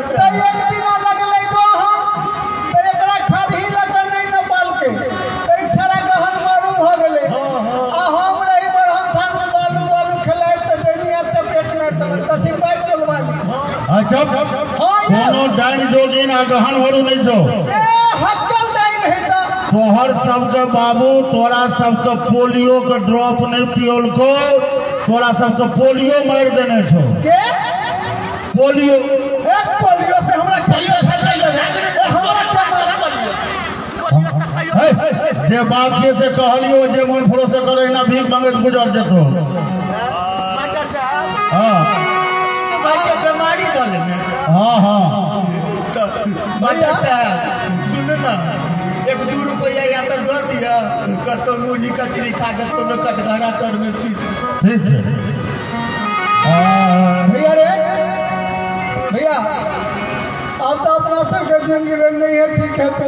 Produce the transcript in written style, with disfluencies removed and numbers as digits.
तो एक दिन लगले तो हम तो एकरा खरही लगन नहीं न पाल के कई छड़ा गहन मारू भ गेले आ हम रही पर हम थान में बालू बालू खिलाए तो दुनिया चपेट में डल तसी बैठ के बानी अच्छा कोनो डाइन जोगिन आ गहन मारू नहीं छो ए हक्कल डाइन है ता तोहर सबके बाबू तोरा सबके पोलियो के ड्रॉप नहीं पियोल को तोरा सबके पोलियो मार देने छो के पोलियो एक पोलियो से हमरा पोलियो हमरा जे बात से कहलियो जे मन फरो से करे ना भीख मांगे गुजर जेतो मास्टर साहब हां भाई के बीमारी डाले में हां भैया सुन ना 1-2 रुपया या तो दे दिया कतो मूली कचरी खा के तो कटघरा चढ़ में ठीक है भैया रे भैया अब तो अपना सबके जिंदगी में नहीं है ठीक है तो